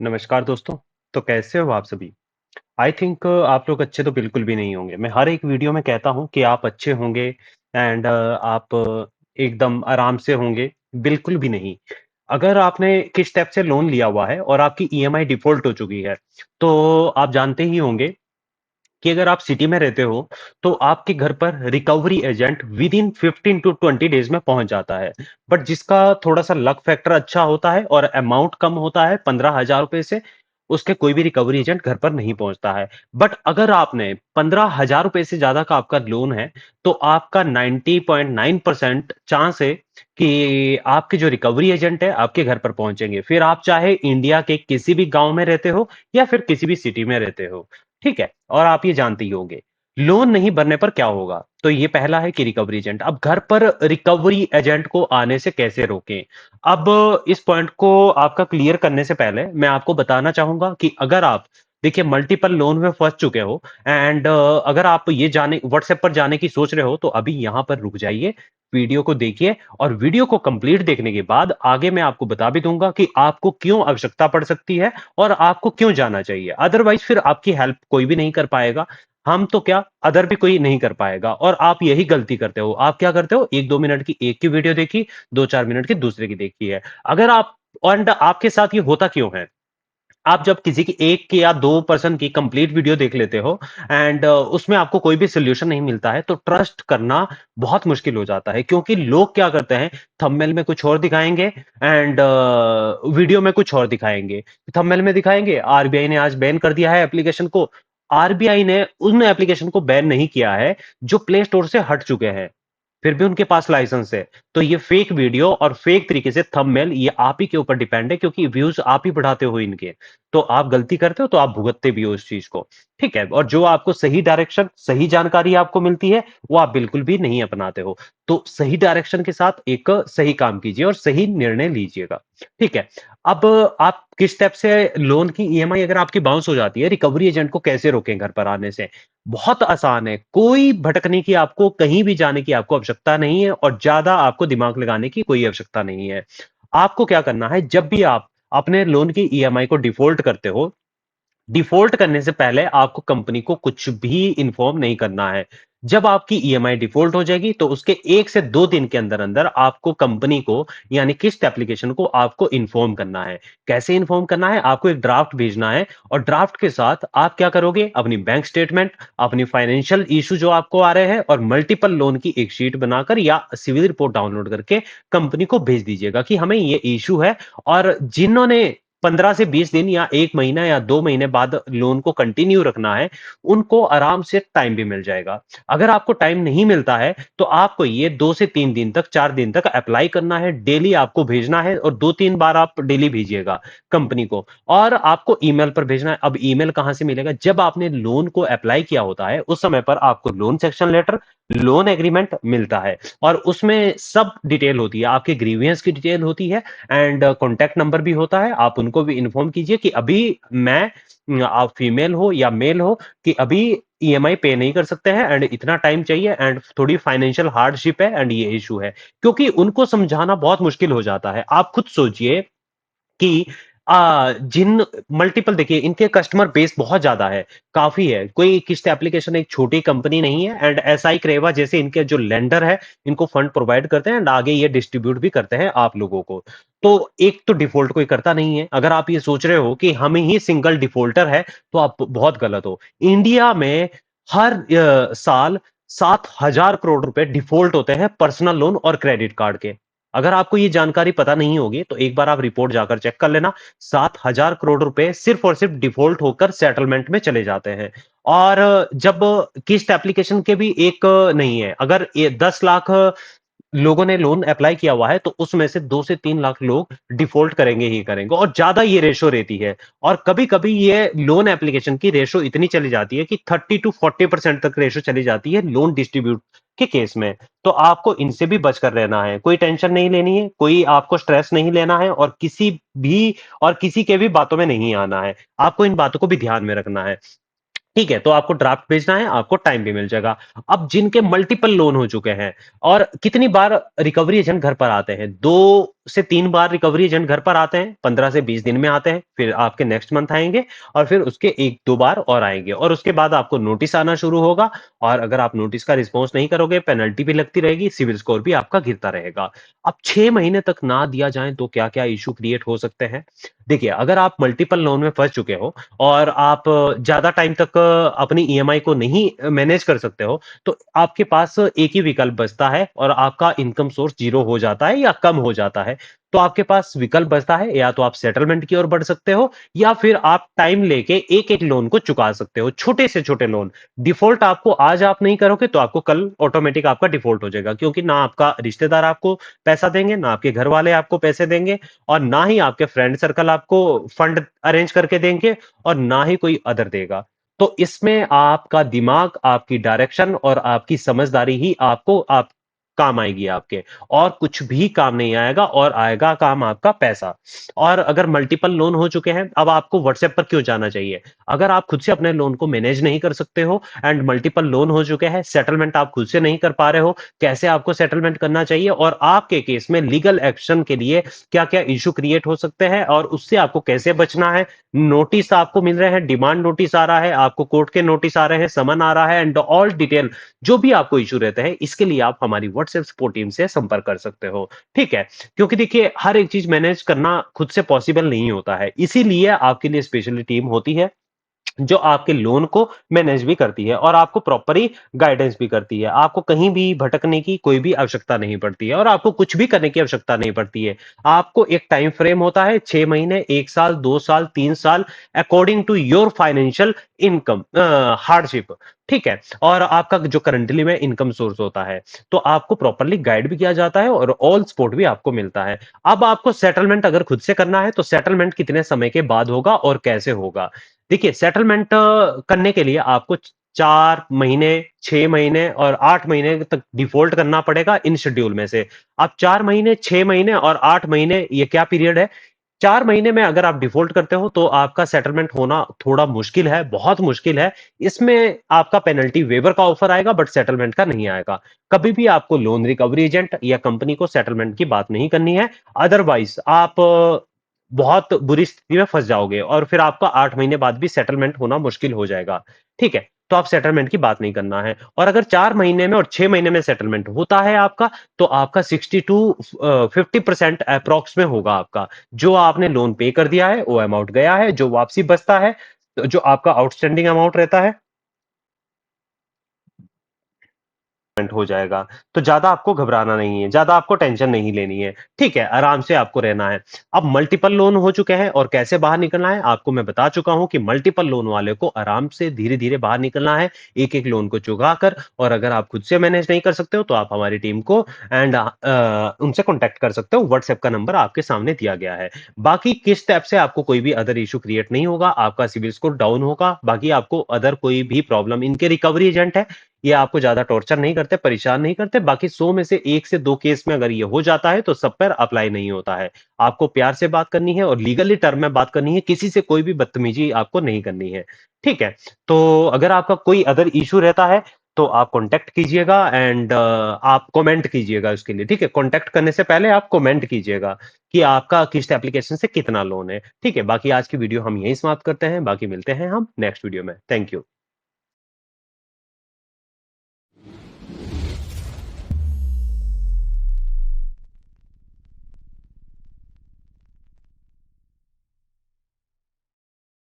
नमस्कार दोस्तों। तो कैसे हो आप सभी? आई थिंक आप लोग अच्छे तो बिल्कुल भी नहीं होंगे। मैं हर एक वीडियो में कहता हूँ कि आप अच्छे होंगे एंड आप एकदम आराम से होंगे, बिल्कुल भी नहीं। अगर आपने किस स्टेप से लोन लिया हुआ है और आपकी ईएमआई डिफ़ॉल्ट हो चुकी है, तो आप जानते ही होंगे कि अगर आप सिटी में रहते हो, तो आपके घर पर recovery agent within 15 to 20 days में पहुँच जाता है। बट जिसका थोड़ा-सा लक फैक्टर अच्छा होता है और अमाउंट कम होता है ₹15,000 से, उसके कोई भी रिकवरी एजेंट घर पर नहीं पहुँचता है। बट अगर आपने ₹15,000 से ज़्यादा का आपका लोन है, तो आपका 90.9% चांस है कि आपके जो रिकवरी एजेंट है, आपके घर पर पहुँचेंगे। फिर आप चाहे इंडिया के किसी भी गाँव में रहते हो या फिर किसी भी सिटी में रहते हो। ठीक है? और आप ये जानते ही होंगे। लोन नहीं भरने पर क्या होगा? तो ये पहला है कि रिकवरी एजेंट। अब घर पर रिकवरी एजेंट को आने से कैसे रोकें? अब इस पॉइंट को आपका क्लियर करने से पहले मैं आपको बताना चाहूँगा कि अगर आप देखिए मल्टीपल लोन में फँस चुके हो एंड अगर आप ये जाने व्हाट्सएप पर जाने की सोच रहे हो तो अभी यहाँ पर रुक जाइए, वीडियो को देखिए और वीडियो को कंप्लीट देखने के बाद आगे मैं आपको बता भी दूँगा कि आपको क्यों आवश्यकता पड़ सकती है और आपको क्यों जाना चाहिए। अदरवाइज़ फिर आपकी हेल्प कोई भी नहीं कर पाएगा। हम तो क्या अदर भी कोई नहीं कर पाएगा और आप यही गलती करते हो। आप क्या करते हो 1-2 मिनट की एक की वीडियो देखी, 2-4 मिनट की दूसरे की देखी है। अगर आप एंड आपके साथ ये होता क्यों है? आप जब किसी की 1 की या 2 पर्सन की कंप्लीट वीडियो देख लेते हो एंड उसमें आपको कोई भी सॉल्यूशन नहीं मिलता है, तो ट्रस्ट करना बहुत मुश्किल हो जाता है क्योंकि लोग क्या करते हैं, थंबनेल में कुछ और दिखाएँगे एंड वीडियो में कुछ और दिखाएँगे। थंबनेल में दिखाएँगे आरबीआई ने आज बैन कर दिया है एप्लीकेशन को। आरबीआई ने उन एप्लीकेशन को बैन नहीं किया है, जो प्ले स्टोर से हट चुके हैं। फिर भी उनके पास लाइसेंस है। तो ये फेक वीडियो और फेक तरीके से थंबनेल ये आप ही के ऊपर डिपेंड है क्योंकि व्यूज़ आप ही बढ़ाते हो इनके। तो आप गलती करते हो तो आप भुगतते भी हो इस चीज़ को। ठीक है? और जो आपको सही डायरेक्शन, सही जानकारी आपको मिलती है, वो आप बिल्कुल भी नहीं अपनाते हो। तो सही डायरेक्शन के साथ एक सही काम कीजिए और सही निर्णय लीजिएगा। ठीक है? अब आप किस स्टेप से लोन की ईएमआई अगर आपकी बाउंस हो जाती है, रिकवरी एजेंट को कैसे रोकें घर पर आने से? बहुत आसान है। कोई भटकने की आपको कहीं भी जाने की आपको आवश्यकता नहीं है और ज़्यादा आपको दिमाग लगाने की कोई आवश्यकता नहीं है। आपको क्या करना है, जब भी आप अपने लोन की ईएमआई को डिफ़ॉल्ट करते हो, डिफ़ॉल्ट करने से पहले आपको कंपनी को कुछ भी इन्फॉर्म नहीं करना है। जब आपकी ईएमआई डिफ़ॉल्ट हो जाएगी, तो उसके 1 से 2 दिन के अंदर-अंदर आपको कंपनी को यानी किस्त एप्लीकेशन को आपको इन्फॉर्म करना है। कैसे इन्फॉर्म करना है? आपको एक ड्राफ्ट भेजना है और ड्राफ्ट के साथ आप क्या करोगे? अपनी बैंक स्टेटमेंट, अपनी फाइनेंशियल इश्यू जो आपको आ रहे हैं और मल्टीपल लोन की एक शीट बनाकर या सिविल रिपोर्ट डाउनलोड करके कंपनी को भेज दीजिएगा कि हमें ये इश्यू है और जिन्होंने 15 से 20 दिन या 1 महीना या 2 महीने बाद लोन को कंटिन्यू रखना है, उनको आराम से टाइम भी मिल जाएगा। अगर आपको टाइम नहीं मिलता है, तो आपको ये 2 से 3 दिन तक, 4 दिन तक अप्लाई करना है, डेली आपको भेजना है और 2-3 बार आप डेली भेजिएगा कंपनी को और आपको ईमेल पर भेजना है। अब ईमेल कहाँ से मिलेगा? जब आपने लोन को अप्लाई किया होता है, उस समय पर आपको loan sanction letter, loan agreement मिलता है और उसमें सब डिटेल होती है। आपके ग्रीवियंस की डिटेल होती है एंड कॉन्टैक्ट नंबर भी होता है। आप उनको भी इन्फॉर्म कीजिए कि अभी मैं आप फीमेल हो या मेल हो कि अभी ईएमआई पे नहीं कर सकते हैं एंड इतना टाइम चाहिए एंड थोड़ी फाइनेंशियल हार्डशिप है एंड ये इशू है। क्योंकि उनको समझाना बहुत मुश्किल हो जाता है। आप खुद सोचिए कि जिन मल्टीपल देखिए इनके कस्टमर बेस बहुत ज़्यादा है, काफ़ी है। कोई किस्त एप्लीकेशन एक छोटी कंपनी नहीं है एंड एसआई क्रेवा जैसे इनके जो लेंडर है, इनको फंड प्रोवाइड करते हैं एंड आगे ये डिस्ट्रीब्यूट भी करते हैं आप लोगों को। तो एक तो डिफ़ॉल्ट कोई करता नहीं है। अगर आप ये सोच रहे हो कि हम ही सिंगल डिफ़ॉल्टर है, तो आप बहुत गलत हो। इंडिया में हर साल 7,000 करोड़ रुपए डिफ़ॉल्ट होते हैं पर्सनल लोन और क्रेडिट कार्ड के। अगर आपको ये जानकारी पता नहीं होगी, तो एक बार आप रिपोर्ट जाकर चेक कर लेना। 7,000 करोड़ रुपए सिर्फ़ और सिर्फ़ डिफ़ॉल्ट होकर सेटलमेंट में चले जाते हैं। और जब किस्त एप्लीकेशन के भी एक नहीं है, अगर ये 10 लाख लोगों ने लोन अप्लाई किया हुआ है, तो उसमें से 2 से 3 लाख लोग डिफ़ॉल्ट करेंगे ही करेंगे और ज़्यादा ये रेशो रहती है। और कभी-कभी ये लोन एप्लीकेशन की रेशो इतनी चली जाती है कि 30 टू 40% तक रेशो चली जाती है लोन डिस्ट्रीब्यूट के केस में। तो आपको इनसे भी बचकर रहना है। कोई टेंशन नहीं लेनी है, कोई आपको स्ट्रेस नहीं लेना है और किसी के भी बातों में नहीं आना है। आपको इन बातों को भी ध्यान में रखना है। ठीक है, तो आपको ड्राफ्ट भेजना है, आपको टाइम भी मिल जाएगा। अब जिनके मल्टीपल लोन हो चुके हैं और कितनी बार रिकवरी एजेंट घर पर आते हैं? 2 से 3 बार रिकवरी एजेंट घर पर आते हैं, 15 से 20 दिन में आते हैं, फिर आपके नेक्स्ट मंथ आएँगे और फिर उसके 1-2 बार और आएँगे और उसके बाद आपको नोटिस आना शुरू होगा और अगर आप नोटिस का रिस्पॉन्स नहीं करोगे, पेनल्टी भी लगती रहेगी, सिविल स्कोर भी आपका गिरता रहेगा। अब 6 महीने तक ना दिया जाए तो क्या-क्या इश्यू क्रिएट हो सकते हैं? देखिए, अगर आप मल्टीपल लोन में फँस चुके हो और आप ज़्यादा टाइम तक अपनी ईएमआई को नहीं मैनेज कर सकते हो, तो आपके पास एक ही विकल्प बचता है और आपका इनकम सोर्स ज़ीरो हो जाता है या कम हो जाता है। तो आपके पास विकल्प बचता है या तो आप सेटलमेंट की ओर बढ़ सकते हो या फिर आप टाइम लेके एक-एक लोन को चुका सकते हो, छोटे से छोटे लोन। डिफ़ॉल्ट आपको आज आप नहीं करोगे तो आपको कल ऑटोमेटिक आपका डिफ़ॉल्ट हो जाएगा क्योंकि ना आपका रिश्तेदार आपको पैसा देंगे, ना आपके घर वाले आपको पैसे देंगे और ना ही आपके फ्रेंड सर्कल आपको फंड अरेंज करके देंगे और ना ही कोई अदर देगा। तो इसमें आपका दिमाग, आपकी डायरेक्शन और आपकी समझदारी ही आपको आप काम आएगी आपके और कुछ भी काम नहीं आएगा और आएगा काम आपका पैसा। और अगर मल्टीपल लोन हो चुके हैं, अब आपको व्हाट्सएप पर क्यों जाना चाहिए? अगर आप खुद से अपने लोन को मैनेज नहीं कर सकते हो एंड मल्टीपल लोन हो चुके हैं, सेटलमेंट आप खुद से नहीं कर पा रहे हो, कैसे आपको सेटलमेंट करना चाहिए और आपके केस में लीगल एक्शन के लिए क्या-क्या इश्यू क्रिएट हो सकते हैं और उससे आपको कैसे बचना है, नोटिस आपको मिल रहे हैं, डिमांड नोटिस आ रहा है, आपको कोर्ट के नोटिस आ रहे हैं, समन आ रहा है एंड ऑल डिटेल जो भी आपको इश्यू रहते हैं, इसके लिए आप हमारी व्हाट्सएप सपोर्ट टीम से संपर्क कर सकते हो। ठीक है? क्योंकि देखिए हर एक चीज़ मैनेज करना खुद से पॉसिबल नहीं होता है। इसीलिए आपके लिए स्पेशली टीम होती है जो आपके लोन को मैनेज भी करती है और आपको प्रॉपरली गाइडेंस भी करती है। आपको कहीं भी भटकने की कोई भी आवश्यकता नहीं पड़ती है और आपको कुछ भी करने की आवश्यकता नहीं पड़ती है। आपको एक टाइम फ्रेम होता है 6 महीने, 1 साल, 2 साल, 3 साल according to your financial income hardship, ठीक है? और आपका जो करंटली में इनकम सोर्स होता है, तो आपको प्रॉपरली गाइड भी किया जाता है और ऑल सपोर्ट भी आपको मिलता है। अब आपको सेटलमेंट अगर खुद से करना है, तो सेटलमेंट कितने समय के बाद होगा और कैसे होगा? देखिए सेटलमेंट करने के लिए आपको 4 महीने, 6 महीने और 8 महीने तक डिफ़ॉल्ट करना पड़ेगा इन शेड्यूल में से। अब 4 महीने, 6 महीने और 8 महीने ये क्या पीरियड है? 4 महीने में अगर आप डिफ़ॉल्ट करते हो तो आपका सेटलमेंट होना थोड़ा मुश्किल है, बहुत मुश्किल है। इसमें आपका पेनल्टी वेवर का ऑफर आएगा बट सेटलमेंट का नहीं आएगा। कभी भी आपको लोन रिकवरी एजेंट या कंपनी को सेटलमेंट की बात नहीं करनी है। अदरवाइज़ आप बहुत बुरी स्थिति में फँस जाओगे और फिर आपका 8 महीने बाद भी सेटलमेंट होना मुश्किल हो जाएगा, ठीक है? तो आप सेटलमेंट की बात नहीं करना है और अगर 4 महीने में और 6 महीने में सेटलमेंट होता है आपका, तो आपका 60 टू 50% एप्रॉक्स में होगा आपका। जो आपने लोन पे कर दिया है, वो अमाउंट गया है, जो वापसी बचता है, जो आपका आउटस्टैंडिंग अमाउंट रहता है हो जाएगा। तो ज़्यादा आपको घबराना नहीं है, ज़्यादा आपको टेंशन नहीं लेनी है। ठीक है, आराम से आपको रहना है। अब मल्टीपल लोन हो चुके हैं और कैसे बाहर निकलना है, आपको मैं बता चुका हूँ कि मल्टीपल लोन वाले को आराम से धीरे-धीरे बाहर निकलना है, एक-एक लोन को चुकाकर और अगर आप खुद से मैनेज नहीं कर सकते हो, तो आप हमारी टीम को एंड उनसे कॉन्टैक्ट कर सकते हो। व्हाट्सएप का नंबर आपके सामने दिया गया है। बाकी किस स्टेप से आपको कोई भी अदर इश्यू क्रिएट नहीं होगा, आपका सिबिल स्कोर डाउन होगा, बाकी आपको अदर कोई भी प्रॉब्लम इनके रिकवरी एजेंट है, ये आपको ज़्यादा टॉर्चर नहीं करते, परेशान नहीं करते, बाकी 100 में से 1 से 2 केस में अगर ये हो जाता है, तो सब पर अप्लाई नहीं होता है। आपको प्यार से बात करनी है और लीगली टर्म में बात करनी है, किसी से कोई भी बदतमीज़ी आपको नहीं करनी है। ठीक है? तो अगर आपका कोई अदर इश्यू रहता है, तो आप कॉन्टैक्ट कीजिएगा एंड आप कमेंट कीजिएगा उसके लिए, ठीक है? कॉन्टैक्ट करने से पहले आप कमेंट कीजिएगा कि आपका किस एप्लीकेशन से कितना लोन है, ठीक है? बाकी आज की वीडियो हम यहीं समाप्त करते हैं, बाकी मिलते हैं हम नेक्स्ट वीडियो में। Thank you.